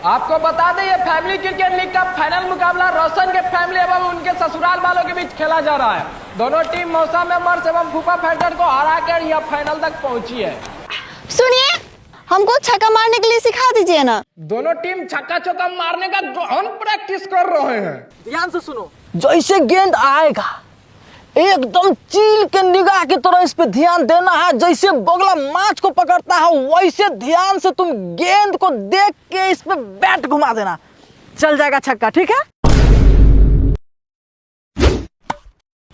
आपको बता दें ये फैमिली क्रिकेट लीग का फाइनल मुकाबला रोशन के फैमिली एवं उनके ससुराल वालों के बीच खेला जा रहा है। दोनों टीम मौसा मेंबर्स एवं फूफा फाइटर को हराकर यह फाइनल तक पहुंची है। सुनिए, हमको छक्का मारने के लिए सिखा दीजिए ना। दोनों टीम छक्का चौका मारने का गहन प्रैक्टिस कर रहे हैं। ध्यान से सुनो, जैसे गेंद आएगा एकदम चील के निगाह की तरह इस पे ध्यान देना है। जैसे बगला माछ को पकड़ता है वैसे ध्यान से तुम गेंद को देख के इस पे बैट घुमा देना, चल जाएगा छक्का। ठीक है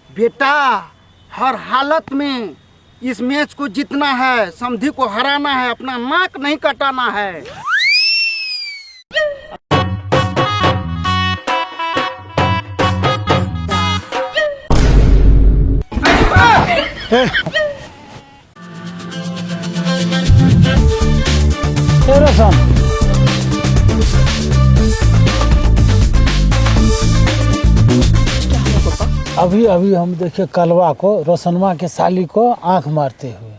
बेटा, हर हालत में इस मैच को जीतना है, समधी को हराना है, अपना नाक नहीं कटाना है। रोशन, अभी अभी हम देखे कलवा को, रोशनवा के साली को आंख मारते हुए।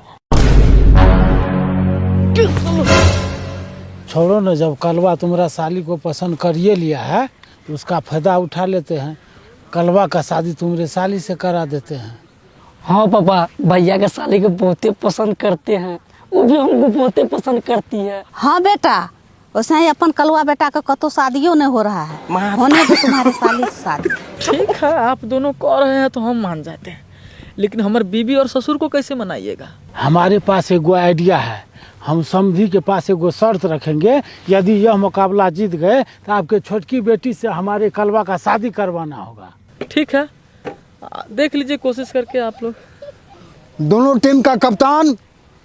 छोड़ो न, जब कलवा तुम्हारा साली को पसंद करिए लिया है तो उसका फायदा उठा लेते हैं। कलवा का शादी तुम्हारे साली से करा देते हैं। हाँ पापा, भैया के साली को बहुते पसंद करते हैं, वो भी हमको बहुते पसंद करती है। हाँ बेटा, वैसे ही अपन कलवा बेटा का कतो शादियों नहीं हो रहा है, होने तो तुम्हारे साली से शादी। ठीक है, आप दोनों कह रहे हैं तो हम मान जाते हैं, लेकिन हमारे बीबी और ससुर को कैसे मनाइएगा? हमारे पास एगो आइडिया है। हम समधी के पास एगो शर्त रखेंगे, यदि यह मुकाबला जीत गए तो आपके छोटकी बेटी से हमारे कलवा का शादी करवाना होगा। ठीक है, देख लीजिए कोशिश करके आप लोग। दोनों टीम का कप्तान,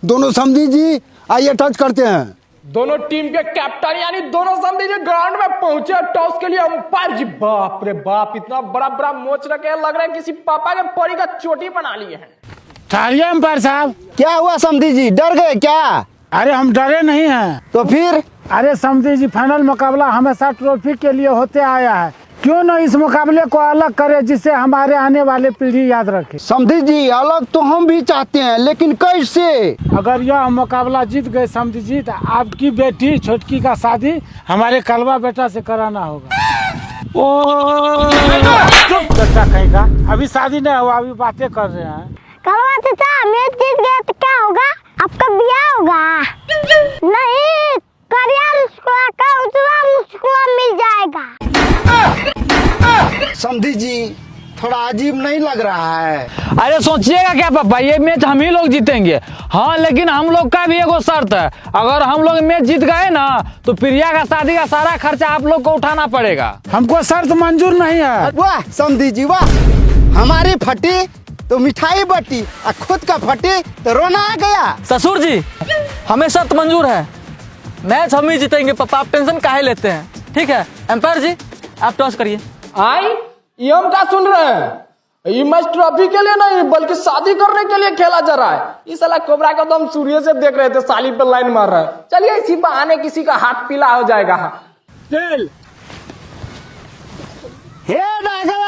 दोनों समधी जी आइए टच करते हैं। दोनों टीम के कैप्टन यानी दोनों समधी जी ग्राउंड में पहुंचे। टॉस के लिए अंपायर जी, बाप रे बाप, इतना बड़ा बड़ा मोच रखे, लग रहा है किसी पापा के परी का चोटी बना लिए हैं। ठहरिए अंपायर साहब। क्या हुआ समधी जी, डर गए क्या? अरे हम डरे नहीं हैं। तो फिर? अरे समधी जी, फाइनल मुकाबला हमेशा ट्रॉफी के लिए होते आया है, क्यों न इस मुकाबले को अलग करे जिससे हमारे आने वाले पीढ़ी याद रखे। समधी जी, अलग तो हम भी चाहते हैं, लेकिन कैसे? अगर यह मुकाबला जीत गए समधी जी तो आपकी बेटी छोटकी का शादी हमारे कलवा बेटा से कराना होगा। चुप बेटा कहीं का, अभी शादी नहीं हुआ, अभी बातें कर रहे हैं। कलवा चाचा, मैच जीत गया तो क्या होगा? आपका ब्याह होगा? नहीं, करिया का उजला मुस्कुरा मिल जाएगा। समधी जी, थोड़ा अजीब नहीं लग रहा है? अरे सोचिएगा क्या पापा, ये मैच हम ही लोग जीतेंगे। हाँ, लेकिन हम लोग का भी एगो शर्त है, अगर हम लोग मैच जीत गए ना तो प्रिया का शादी का सारा खर्चा आप लोग को उठाना पड़ेगा। हमको शर्त मंजूर नहीं है। वाह समधी जी वाह, हमारी फटी तो मिठाई बटी और खुद का फटी तो रोना आ गया। ससुर जी, हमें शर्त मंजूर है, मैच हम ही जीतेंगे पापा, आप टेंशन काहे लेते हैं? ठीक है एम्पायर जी, आप टॉस करिए। आई ये हम क्या सुन रहे हैं? ये मैच ट्रॉफी के लिए नहीं बल्कि शादी करने के लिए खेला जा रहा है। इस साला कोबरा का तो हम सूर्य से देख रहे थे, साली पे लाइन मार रहा है। चलिए इसी बहाने किसी का हाथ पीला हो जाएगा। चल।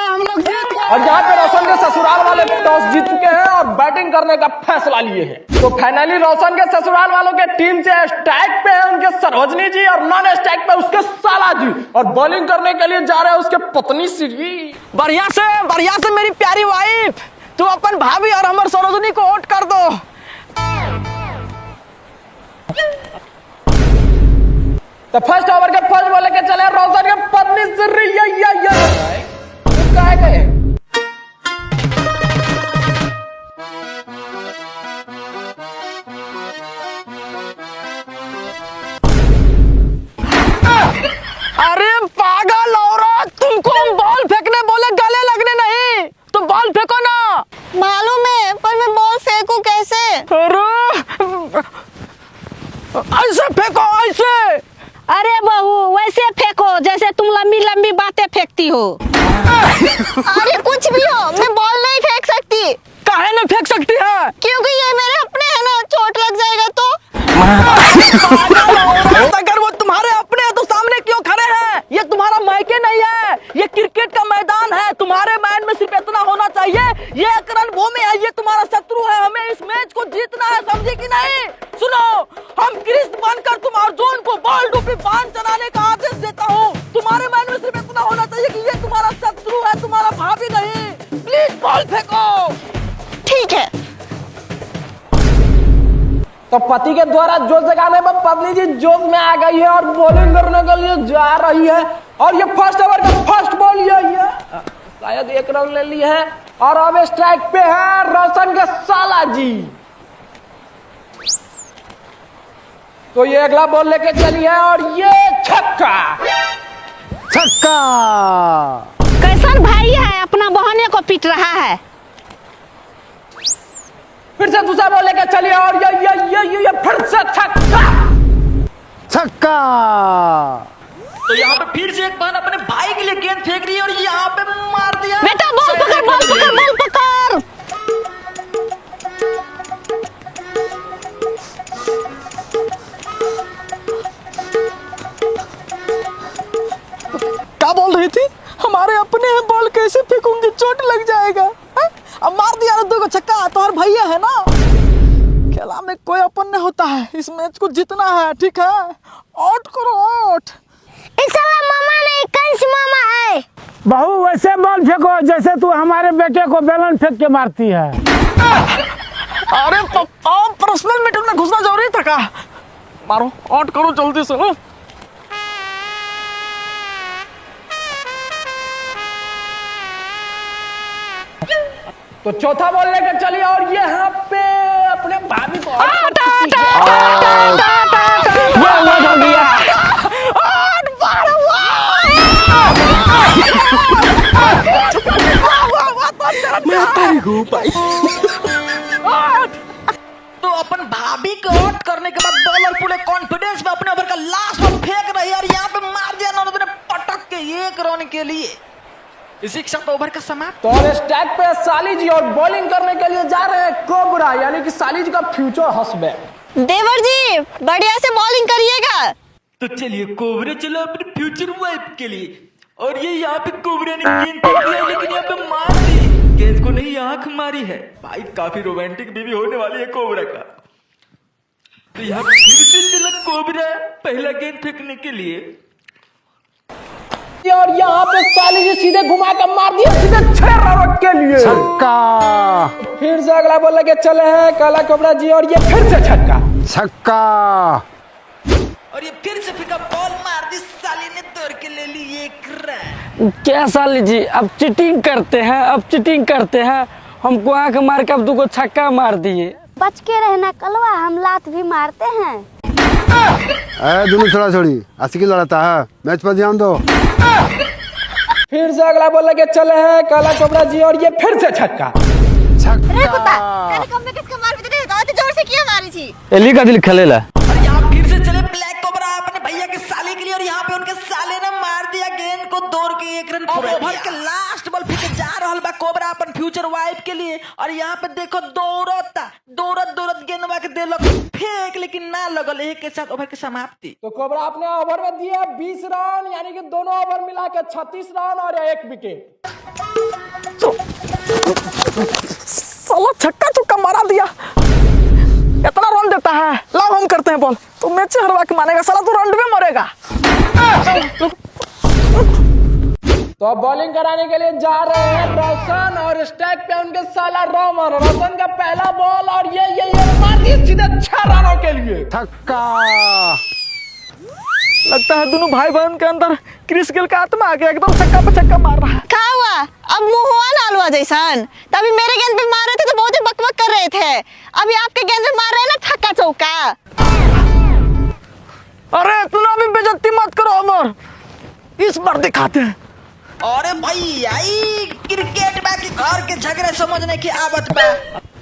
हम लोग जीत गए। और यहाँ पे रोशन के ससुराल वाले टॉस जीत चुके हैं और बैटिंग करने का फैसला लिए हैं। तो फाइनली रोशन के ससुराल वालों के टीम से स्ट्राइक पे है उनके सरोजनी जी और नॉन स्ट्राइक पे उसके साला जी, और बॉलिंग करने के लिए जा रहे हैं उसके पत्नी श्री। बढ़िया से मेरी प्यारी वाइफ, तू अपन भाभी और हमारे सरोजनी को वोट कर दो। तो फर्स्ट ओवर के फर्स्ट बॉल लेके चले रोशन के पत्नी श्री। गए अरे पागल औरत, तुमको हम बॉल फेंकने बोले, गले लगने नहीं, तो बॉल फेंको ना। मालूम है, पर मैं बॉल फेंकूं कैसे? अरे ऐसे फेंको, ऐसे। अरे बहू, वैसे फेंको जैसे तुम लंबी लंबी बातें फेंकती हो। अरे कुछ भी हो, मैं बॉल नहीं फेंक सकती। काहे नहीं फेंक सकती है? क्योंकि ये मेरे अपने है ना, चोट लग जाएगा तो। अगर वो तुम्हारे अपने हैं तो सामने क्यों खड़े हैं? ये तुम्हारा मायके नहीं है, ये क्रिकेट का मैदान है। तुम्हारे माइंड में सिर्फ इतना होना चाहिए, ये एक रणभूमि है, ये तुम्हारा शत्रु है, हमें इस मैच को जीतना है, समझे कि नहीं? सुनो, हम कृष्ण बनकर तुम अर्जुन को बॉल डूबी बाण चलाने का आदेश देता हूँ, तुम्हारे माइंड में सिर्फ इतना होना चाहिए कि ये तुम्हारा शत्रु है, तुम्हारा भाभी नहीं। प्लीज बॉल फेंको। ठीक है। तो पति के द्वारा जोश जगाने में पत्नी जी जोश में आ गई है और बॉलिंग करने के लिए जा रही है और ये फर्स्ट ओवर का फर्स्ट बॉल ये शायद 1 रन ले ली है और अब स्ट्राइक पे है रोशन के साला जी। तो ये अगला बॉल लेके चली है और ये छक्का। छक्का। कैसन भाई है, अपना बहने को पीट रहा है। फिर से दूसरा बॉल लेके चली है और ये फिर से छक्का। छक्का। तो यहाँ पे फिर से एक बहन अपने भाई के लिए गेंद फेंक रही है और यहाँ पे मार दिया। बेटा बॉल पकड़, बॉल पकड़, बॉल पकड़। क्या बोल रही थी? हमारे अपने हैं, बॉल कैसे फेंकूंगी, चोट लग जाएगा। है? अब मार दिया ना, 2 को छक्का। तो हर भैया है ना, खेला में कोई अपन नहीं होता है, इस मैच को जीतना है। ठीक है, आउट करो, आउट। साला मामा नहीं, कंस मामा है। बहू वैसे बॉल फेंको जैसे तू हमारे बेटे को बेलन फेंक के मारती है। अरे पप्पा, पर्सनल मीटिंग में घुसना जरूरी था का? मारो, आउट करो जल्दी से। तो चौथा बॉल लेकर चली और ये यहाँ पे अपने भाभी को आउट, आउट, हो गया। तो अपन भाभी को आउट करने के बाद बॉलर पूरे कॉन्फिडेंस में अपने ओवर का लास्ट बॉल फेंक रही है और यहाँ पे मार दिया उन्होंने पटक के 1 रन के लिए। इसी के साथ ओवर का समाप्त। तो और स्टैक पे साली जी और बॉलिंग करने के लिए जा रहे हैं कोबरा, यानी कि साली जी का फ्यूचर हस्बैंड। देवर जी बढ़िया से बॉलिंग करिएगा। तो चलिए कोबरा चलो अपने फ्यूचर वाइफ के लिए। और ये यहाँ पे कोबरा ने गेंद फेंक दिया लेकिन यहाँ पे मार दी, गेंद को नहीं आंख मारी है। भाई काफी रोमांटिक भी होने वाली है कोबरा का। तो यहाँ फिर से चला कोबरा पहला गेंद फेंकने के लिए और यहाँ पे साली जी सीधे घुमा कर मार दिया सीधे 6 रन के लिए। छक्का। फिर से अगला बॉल लेके चले हैं काला कोबरा जी और ये फिर से छक्का। छक्का। और ये फिर से फेंका, बॉल मार दी, साली ने तोड़ के ले ली 1 रन। क्या साली जी अब चीटिंग करते हैं, अब चीटिंग करते हैं। हमको आंख मार के अब 2 को छक्का मार दिए। बच के रहना कलवा, हम लात भी मारते हैं। दोनों छोड़ा छोड़ी आशिकी लड़ाता है, मैच पर ध्यान दो। फिर से अगला बॉल लेके चले हैं काला कोबरा जी और ये फिर से छक्का। किसको मार भी तो जोर से किया मारी थी। एली का दिल खेलेला। और यहाँ फिर से चले ब्लैक कोबरा अपने भैया के साले के लिए और यहाँ पे उनके साले ने मार दिया गेंद को दौड़ के 1 रन। ओवर के लास्ट बॉल फेंके जा रहल बा कोबरा अपन फ्यूचर वाइफ के लिए और यहाँ पे देखो दौड़ता दौड़त गेंदवा के देलक फेंक, लेकिन ना लगल। एक के साथ ओवर की समाप्ति। तो कोबरा अपने ओवर में दिया 20 रन, यानी कि दोनों ओवर मिला के 36 रन और 1 विकेट। साला छक्का चुक्का मारा दिया, इतना रन देता है। लाभ हम करते हैं बॉल, तो मैच हरवा के मानेगा साला, तो रन में मरेगा। तो बॉलिंग कराने के लिए जा रहे हैं रोशन और स्टैक पे उनके साला रोमन। रोशन का पहला बॉल और ये मार दी सीधे 6 रनों के लिए। छक्का। लगता है दोनों भाई बहन के अंदर क्रिस गेल का आत्मा आ गया, एकदम छक्का पे छक्का मार रहा है। क्या हुआ? अब मुहुआ लालवा जैसन। तभी मेरे गेंद पे मार रहे थे तो बहुत ही बकबक कर रहे थे, अभी आपके गेंद पे मार रहे हैं ना छक्का चौका। अरे तू ना भी बेइज्जती मत करो अमर, इस बार दिखाते हैं। अरे भाई आई क्रिकेट बाकी घर के झगड़े समझने की आदत बा।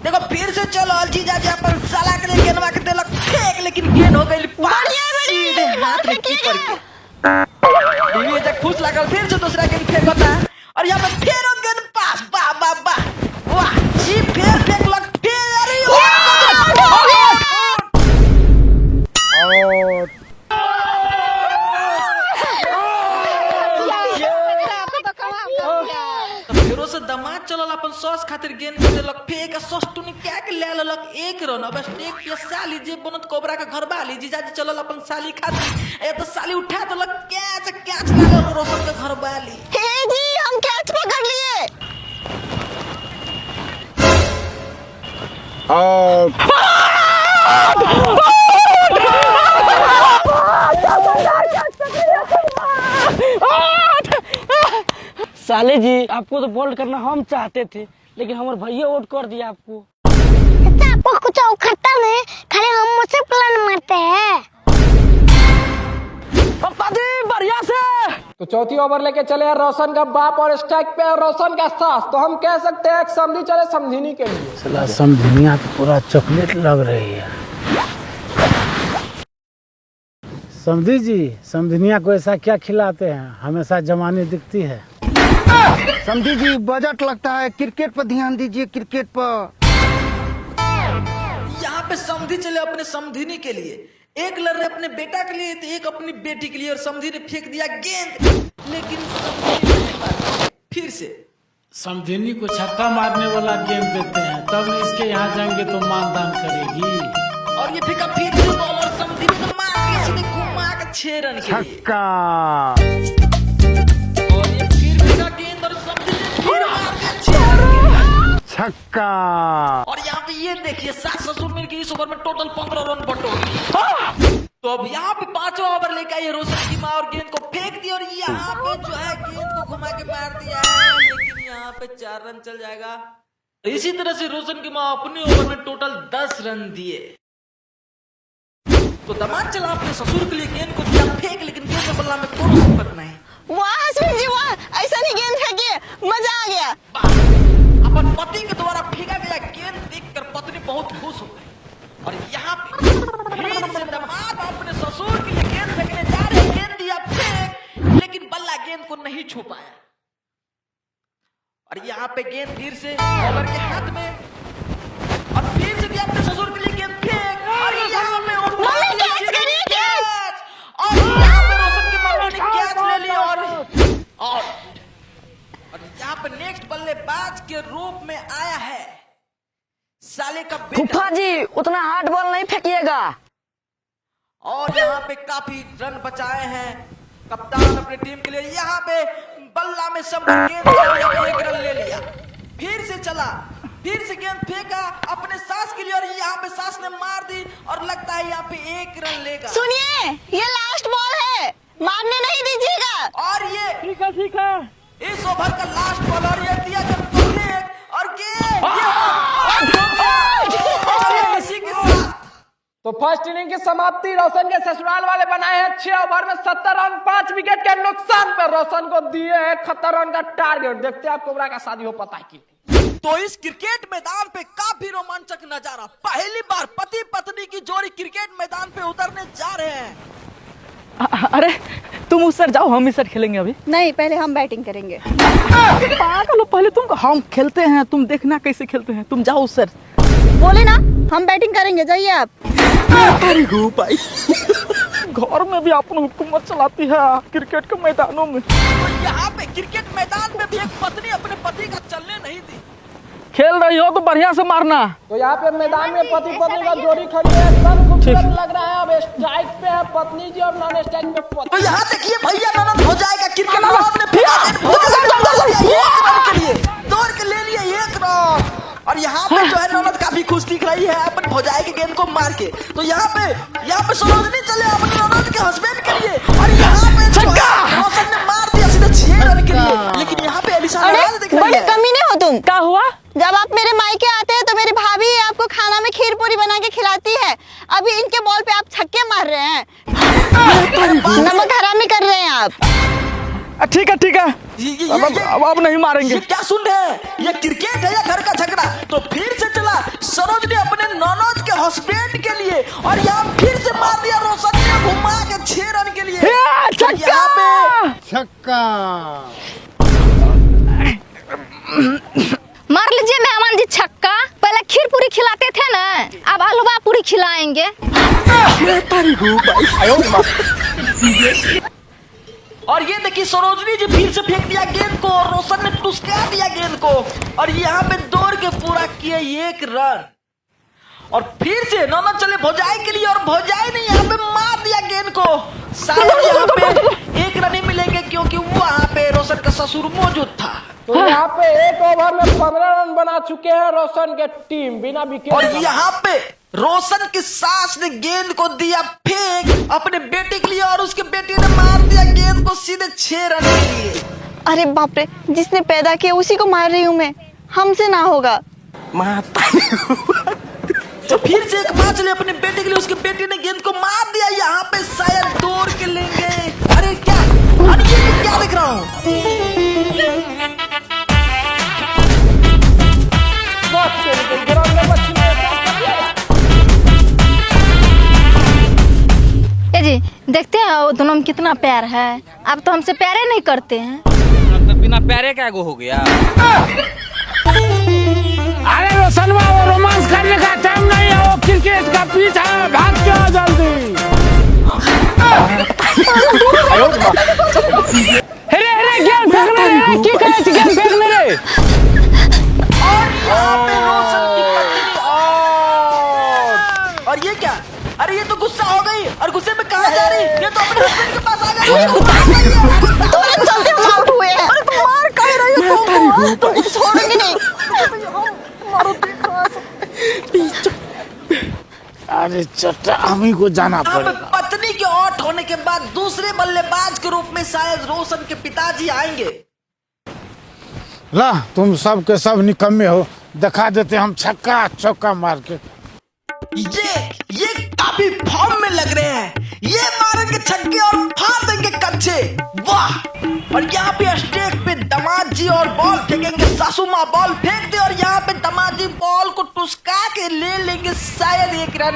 देखो फिर से चलो जीजा जी अपन साला के लिए गेंदवा के देलक फेंक, लेकिन गेंद हो गई पास सीधे हाथ में कीपर के। ये जब खुश लगल फिर से दूसरा गेंद फेंकता और यहाँ पे फिर गेंद पास। वाह वाह वाह वाह, जी फिर फेंकलक फिर। अरे से दामाद चलल अपन सॉस खातिर गेंद के देलक फेंक सॉस टूनी क्या के ले लेलक एक रन। अब स्टेक पे साली जे बनत कोबरा का घर वाली जीजाजी चलल अपन साली खातिर ए तो साली उठा देलक कैच ले ले रोशन के घर वाली। हे जी हम कैच पकड़ लिए। साले जी आपको तो बोल्ड करना हम चाहते थे, लेकिन हमारे भैया वोट कर दिया आपको। चाचा आपको कुछ उखड़ता नहीं, खाली हम मुझसे प्लान मारते हैं। बढ़िया से तो चौथी ओवर लेके चले हैं रोशन का बाप और स्ट्राइक पे है रोशन का सास। तो हम कह सकते हैं समझी चले समझिनी के लिए। साला समझनिया तो पूरा चॉकलेट लग रही है। समझी जी, समझनिया को ऐसा क्या खिलाते हैं, हमेशा जवानी दिखती है। समझी जी बजट लगता है, क्रिकेट पर ध्यान दीजिए, क्रिकेट पर। यहाँ पे समधी चले अपने समधिनी के लिए, एक लड़ रहे अपने बेटा के लिए तो एक अपनी बेटी के लिए, और समधी ने फेंक दिया गेंद लेकिन समधी नहीं मारी। फिर से समधिनी को छक्का मारने वाला गेंद देते हैं, तब इसके यहाँ जाएंगे तो मानदान करेगी। और ये फेंका फिर से बॉल और समधी ने तो मार दिया सीधे घुमा के 6 रन के लिए। छक्का। और ये फिर फेंका गेंद और समधी ने फिर मार दिया 6 रन के लिए। छक्का। और यहाँ पे ये देखिए सास ससुर मिल के इस ओवर में टोटल 15 रन बटोर। तो अब यहाँ पे 5वां ओवर लेकर आई रोशन की माँ और गेंद को फेंक दी और यहाँ पे जो है गेंद को घुमा के मार दिया है, लेकिन यहाँ पे 4 रन चल जाएगा। इसी तरह से रोशन की माँ अपने ओवर में टोटल 10 रन दिए। तो दामाद चला अपने ससुर के लिए गेंद को दिया फेंक, लेकिन गेंद में बल्ला में कोई संपत नहीं। वाह हस्बैंड जी वाह, ऐसा नहीं गेंद फेंकिए, मजा आ गया। अपन पति के द्वारा फेंका गया गेंद देखकर पत्नी बहुत खुश हो गई। और यहाँ पे फिर से दामाद अपने ससुर के लिए गेंद फेंकने जा रहे, गेंद दिया फेंक, लेकिन बल्ला गेंद को नहीं छू पाया। और यहाँ पे गेंद फिर से बॉलर के हाथ में, और फिर से दिया अपने ससुर के लिए गेंद फेंक, और यहाँ पे और यहाँ पे रोशन की मम्मी ने कैच ले लिया और यहाँ पे नेक्स्ट बल्लेबाज के रूप में आया है साले का बेटा। फूफा जी उतना हार्ड बॉल नहीं फेंकिएगा। और यहाँ पे काफी रन बचाए हैं कप्तान अपनी टीम के लिए। यहाँ पे बल्ला में सब गेंद 1 रन ले लिया। फिर से चला, फिर से गेंद फेंका अपने सास के लिए, और यहाँ पे सास ने मार दी और लगता है यहाँ पे 1 रन लेगा। सुनिए ये लास्ट बॉल है, मारने नहीं दीजिएगा। और ये ठीक है इस ओवर का लास्ट बॉल, और ये दिया जब तो फेंक और गेंद इसी के साथ तो फर्स्ट इनिंग की समाप्ति रोशन के ससुराल वाले बनाए हैं 6 ओवर में 70 रन 5 विकेट के नुकसान पर रोशन को दिए हैं 71 रन का टारगेट। देखते हैं आप कोबरा का शादी हो पता है कि। तो इस क्रिकेट मैदान पे काफी रोमांचक नजारा, पहली बार पति पत्नी की जोड़ी क्रिकेट मैदान पे उतरने जा रहे हैं। अरे तुम उस सर जाओ, हम इस सर खेलेंगे अभी। नहीं पहले हम बैटिंग करेंगे। पागल हो, पहले तुम हम खेलते हैं, तुम देखना कैसे खेलते हैं। तुम जाओ उस सर। बोले ना हम बैटिंग करेंगे, जाइए आप। भाई घर में भी अपन हुकूमत चलाती है, क्रिकेट के मैदानों में। तो यहाँ पे क्रिकेट मैदान में भी एक पत्नी अपने पति का चलने नहीं दी। खेल रही हो तो बढ़िया से मारना। तो यहाँ पे मैदान में पति पत्नी का जोड़ी खड़ी है, एकदम खूबसूरत लग रहा है। अब स्ट्राइक पे है पत्नी जी और नॉन स्ट्राइक पे तो पति। यहाँ देखिए भैया ननद हो जाएगा क्रिकेट मैदान में दौड़ के ले लिए 1 रन। और यहाँ पे जो है ननद काफी खुश दिख रही है अपने भौजाई के गेंद को मार के। तो यहाँ पे सरोजनी चले अपने ननद के हस्बैंड के लिए, और यहाँ पे रोशन ने मार दिया सीधे 6 रन के लिए। लेकिन यहाँ पे एलिसा नाराज दिख रही बड़े है। कमीने हो तुम। क्या हुआ? जब आप मेरे मायके आते हैं तो मेरी भाभी आपको खाना में खीर पूरी बना के खिलाती है, अभी इनके बॉल पे आप छक्के मार रहे हैं, नमक हरामी कर रहे हैं आप। ठीक है अब नहीं मारेंगे। ये क्या सुन रहे हैं, ये क्रिकेट है या घर का झगड़ा। तो फिर से चला सरोज ने अपने ननद के हस्बैंड के लिए, और यहाँ फिर से मार दिया रोशन ने घुमा के 6 रन के लिए। यहाँ पे छक्का। मार लीजिए मेहमान जी छक्का। पहले खीर पूरी खिलाते थे ना, अब हलवा पूरी खिलाएंगे। और ये देखिए सरोजनी जी फिर से फेंक दिया गेंद को और रोशन ने टुसका दिया गेंद को और यहाँ पे दौड़ के पूरा किया 1 रन। और फिर से नौना चले भोजाई के लिए और भोजाई ने यहाँ पे मार दिया गेंद को। शायद यहाँ पे 1 रन ही मिलेंगे क्योंकि वहाँ पे रोशन का ससुर मौजूद था। तो यहाँ पे 1 ओवर में 15 रन बना चुके हैं रोशन के टीम बिना विकेट। और यहाँ पे रोशन की सास ने गेंद को दिया फेंक अपने बेटे के लिए और उसके बेटे ने मार दिया गेंद को सीधे 6 रन के लिए। अरे बाप रे, जिसने पैदा किया उसी को मार रही हूँ मैं, हमसे ना होगा। तो फिर से एक बार चले अपने बेटे के लिए, उसके बेटे ने गेंद को मार दिया। यहाँ पे शायद दौड़ के लेंगे। अरे क्या, अरे ये क्या देख रहा हूँ? ए जी देखते हैं वो दोनों में कितना प्यार है। अब तो हमसे प्यारे नहीं करते हैं। तो बिना प्यारे क्या गो हो गया। अरे रोशनवा, वो रोमांस करने का टाइम नहीं है, वो क्रिकेट का पिच है, भाग के आओ जल्दी। अरे अरे गेंद फेंकने रे, की करे छी गेंद फेंकने रे। और यहाँ पे रोशन की पत्नी और ये क्या? अरे ये तो गुस्सा हो गई और गुस्से में कहाँ जा रही? ये तो अपने हस्बैंड के पास आ गई। तुरंत चलते हम आउट हुए हैं। अरे तुम मार कह रही हो तुम छोड़ेंगे नहीं। अरे चट्टा, हमी को जाना यहाँ पे पड़ेगा। पत्नी के आउट होने के बाद दूसरे बल्लेबाज के रूप में शायद रोशन के पिताजी आएंगे। ला, तुम सब के सब निकम्मे हो, दिखा देते हम छक्का चौका मार के। ये काफी फॉर्म में लग रहे हैं। ये मारेंगे छक्के और फाड़ देंगे कच्चे। वाह! और यहाँ पे स्टेज पे दामाद जी और बॉल फेंकेंगे। सासू माँ बॉल फेंक दे और यहाँ पे दामाद जी बॉल को टुसका के ले लेंगे शायद 1 रन।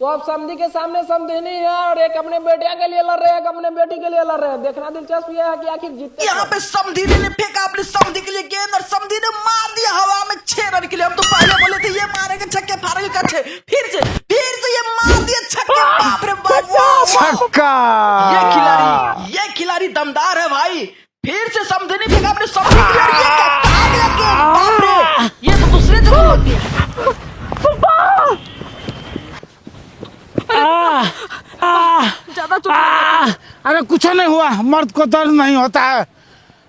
तो अब समधी के सामने समधिनी है और एक अपने बेटिया के लिए लड़ रहे हैं, एक अपने बेटी के लिए लड़ रहे हैं। देखना दिलचस्प ये है कि आखिर जीतते। यहाँ पे समधिनी ने फेंका अपनी समधी के लिए गेंद और समधी ने मार दिया हवा में 6 रन के लिए। हम तो पहले बोले थे ये मारेंगे छक्के फाड़ेंगे कच्चे, फिर से ये मार दिया छक्के। बाप रे बाप, छक्का! ये खिलाड़ी दमदार है भाई। फिर से समधिनी फेंका अपने समधी के लिए और ये क्या कहा गया गेंद? बाप रे, ये तो दूसरे जगह लग गया। अरे कुछ नहीं हुआ, मर्द को दर्द नहीं होता है।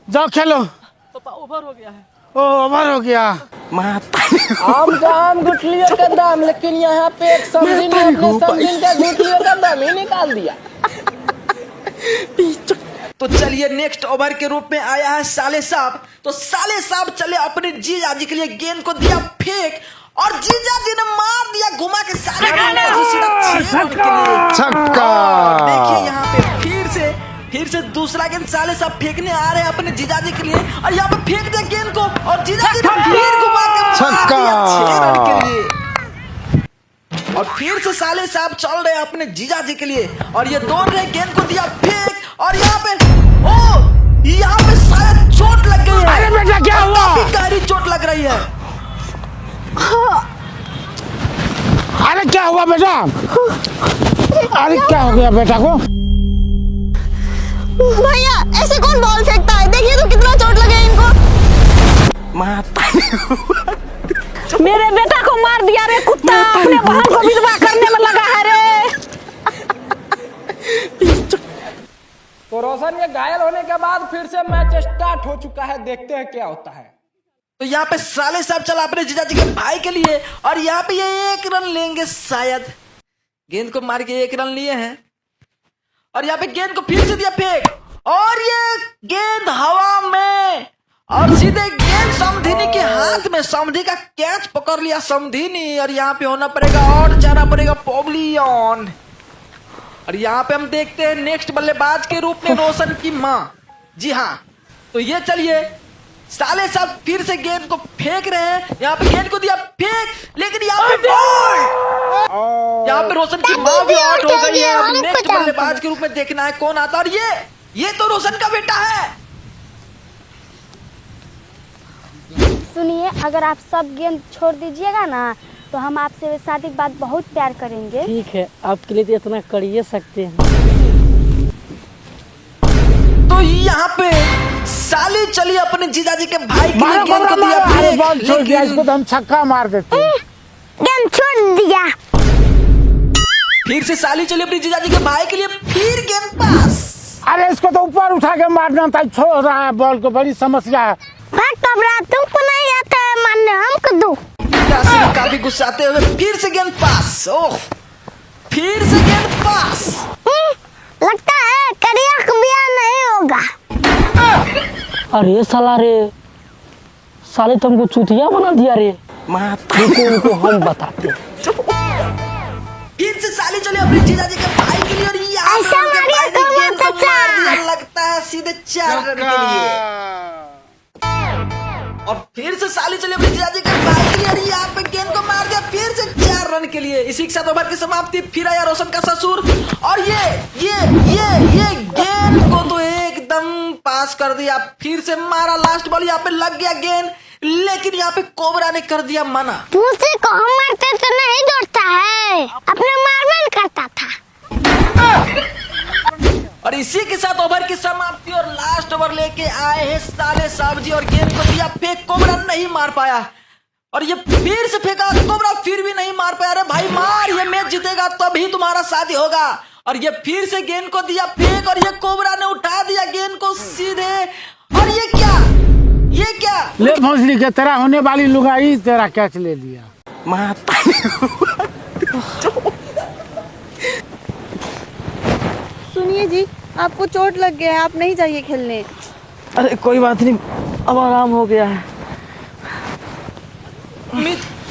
जाओ खेलो। ओवर हो गया है। ओ, ओवर हो गया। आम का आम गुठलियों का दाम, लेकिन यहाँ पे एक समधी ने अपने समधिन का गुठलियों का दाम ही निकाल दिया। तो चलिए नेक्स्ट ओवर के रूप में आया है साले साहब। तो साले साहब चले अपने जीजा जी के लिए, गेंद को दिया फेंक और जीजा जी ने मार दिया घुमा के साले छक्का! देखिए यहाँ पे फिर से दूसरा गेंद साले साहब फेंकने आ रहे हैं अपने जीजा जी के लिए और यहाँ पे फेंक दिया गेंद को और जीजा जी ने फिर घुमा के मार दिया 6 रन के लिए। और फिर से साले साहब चल रहे हैं अपने जीजा जी के लिए और ये दौड़ रहे, गेंद को दिया फेंक और यहाँ पे शायद चोट लग गई है। अरे बेटा क्या हुआ? काफी गहरी चोट लग रही है। अरे क्या हुआ बेटा? अरे क्या हो गया बेटा को? भैया ऐसे कौन बॉल फेंकता है? देखिए तो कितना चोट लगे इनको। मेरे बेटा को मार दिया रे कुत्ता, अपने बहन को विधवा करने में लगा है रे। तो रोशन के घायल होने के बाद फिर से मैच स्टार्ट हो चुका है। देखते हैं क्या होता है। तो यहाँ पे साले साहब चला अपने जीजा जी के भाई के लिए और यहाँ पे ये 1 रन लेंगे शायद। गेंद को मार के 1 रन लिए हैं और यहाँ पे गेंद को फिर से दिया फेंक और ये गेंद हवा में और सीधे गेंद समधिनी के हाथ में। समधी का कैच पकड़ लिया समधिनी और यहाँ पे होना पड़ेगा और जाना पड़ेगा पवेलियन। और यहाँ पे हम देखते हैं नेक्स्ट बल्लेबाज के रूप में रोशन की माँ। जी हाँ, तो ये चलिए साले साहब फिर से गेंद को फेंक रहे हैं। यहाँ पे गेंद को दिया फेंक, लेकिन यहाँ पे बॉल। यहाँ पे रोशन की माँ भी आउट हो गई है। अब नेक्स्ट बल्लेबाज के रूप में देखना है कौन आता है। और ये तो रोशन का बेटा है। सुनिए, अगर आप सब गेंद छोड़ दीजिएगा ना तो हम आपसे शादी के बाद बहुत प्यार करेंगे। ठीक है, आपके लिए तो इतना कर ही सकते हैं। यहाँ पे साली चली अपने जीजाजी के भाई के लिए मारो गेंद को मारो दिया मारो, अरे फेंक, बॉल छोड़ दिया, लेकिन इसको तो हम छक्का मार देते हैं। गेंद छोड़ दिया। फिर से साली चली अपने जीजाजी के भाई के लिए, फिर गेंद पास। अरे इसको तो ऊपर उठा के मारना था, छोड़ रहा है बॉल को, बड़ी समस्या है। भाग कबरा, तुमको नहीं आता है मारने, हमको दो। यासीन काफी गुस्साते हुए फिर से गेंद पास। ओह, फिर से गेंद पास। लगता है करिया का ब्याह नहीं होगा। अरे साला रे, साले तुमको चूतिया बना दिया रे। रुको हम बताते हैं। फिर से साली चली अपने जीजाजी के भाई के लिए और यहाँ ऐसा उनके मारिया भाई ने तो गेंद को चाचा। मार दिया, लगता है सीधे 4 रन के लिए। और फिर से साली चली अपने जीजाजी के भाई के लिए और यहाँ पे गेंद को मार दिया, फिर से 4 रन के लिए। इसी के साथ ओवर की समाप्ति। फिर आया रोशन का ससुर और ये गेंद को तो एकदम पास कर दिया। फिर से मारा, लास्ट बॉल यहाँ पे लग गया गेंद, लेकिन यहाँ पे कोबरा ने कर दिया मना। दूसरे को हम मारते तो नहीं दौड़ता है, अपने मारवान करता था। और इसी के साथ ओवर की समाप्ति और लास्ट ओवर लेके आए हैं साले साहब जी और गेंद को दिया फेंक, कोबरा नहीं मार पाया। और ये फिर से फेंका, कोबरा फिर भी नहीं मार पाया। अरे भाई मार, ये मैच जीतेगा तभी तुम्हारा शादी होगा। और ये फिर से गेंद को दिया फेंक और ये कोबरा ने उठा दिया गेंद को सीधे। और ये क्या ले भोसड़ी के तेरा होने वाली लुगाई तेरा कैच ले लिया। सुनिए जी, आपको चोट लग गया है, आप नहीं जाइए खेलने। अरे कोई बात नहीं, अब आराम हो गया है।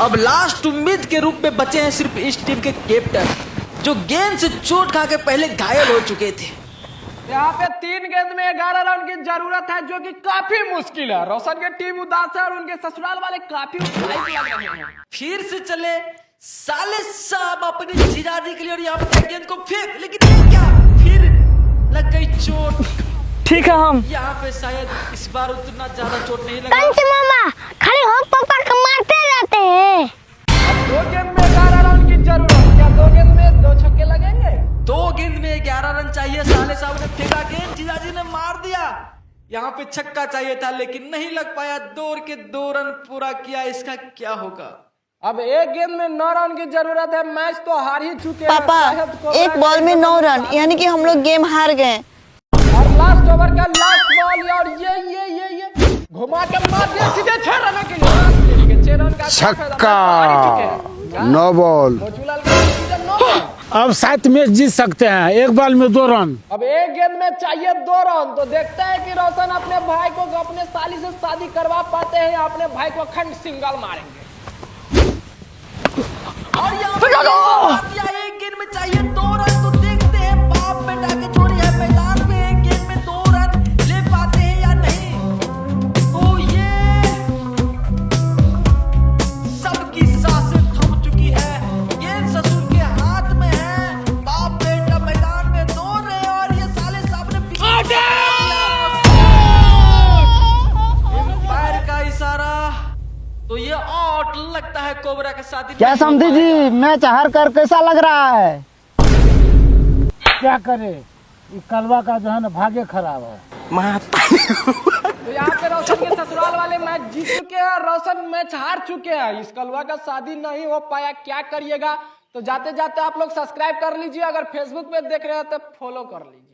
अब लास्ट उम्मीद के रूप में बचे हैं सिर्फ इस टीम के कैप्टन, जो गेंद से चोट खा के पहले घायल हो चुके थे। यहाँ पे 3 गेंद में 11 रन की जरूरत है, जो कि काफी मुश्किल है। रोशन की टीम उदास है और उनके ससुराल वाले काफी उत्साहित लग रहे हैं। फिर से चले साले साहब अपनी जीजाजी के लिए और यहाँ पे गेंद को फेंक, लेकिन ये क्या, फिर लग गई चोट। ठीक है, हम यहाँ पे शायद इस बार उतना ज्यादा चोट नहीं लगा। कंच मामा खड़े हो, पापा को मारते रहते हैं। 2 गेंद में 11 रन की जरूरत, क्या 2 गेंद में 2 छक्के लगेंगे? 2 गेंद में 11 रन चाहिए। साले साहब ने फेंका गेंद, जीजाजी ने मार दिया। यहाँ पे छक्का चाहिए था लेकिन नहीं लग पाया। दौड़ के 2 रन पूरा किया, इसका क्या होगा? अब 1 गेंद में 9 रन की जरूरत है, मैच तो हार ही चुके हैं। पापा, शायद कोबरा 1 बॉल में 9 रन, यानी कि हम लोग गेम हार गए। और लास्ट ओवर का लास्ट बॉल और ये घुमा के मार दिया सीधे 6 रन के लिए। 6 रन का छक्का, 9 बॉल। मोचूलाल का सीजन 9 रन। अब 7 मैच जीत सकते हैं, 1 बॉल में 2 रन। अब 1 गेंद में चाहिए 2 रन, तो देखते हैं कि रोशन अपने भाई को अपने साली से शादी करवा पाते हैं या अपने भाई को खंड सिंगल मारेंगे। और यहाँ पे दिया, 1 गेंद में चाहिए 2 रन, तो देखते हैं बाप बेटा की जोड़ी है मैदान में। 1 गेंद में 2 रन ले पाते हैं या नहीं। तो ये सबकी सांसें थम चुकी है, गेंद ससुर के हाथ में है। बाप बेटा मैदान में दौड़ रहे हैं और ये साले साहब ने पैर का इशारा, तो ये आउट लगता है। कोबरा के साथ क्या समझी जी, मैच हार कर कैसा लग रहा है? क्या करे, ये कलवा का जो है ना भाग्य खराब है। तो यहाँ पे रोशन के ससुराल वाले मैच जीत चुके हैं, रोशन मैच हार चुके हैं। इस कलवा का शादी नहीं हो पाया, क्या करिएगा? तो जाते जाते आप लोग सब्सक्राइब कर लीजिए, अगर फेसबुक पे देख रहे हैं तो फॉलो कर लीजिए।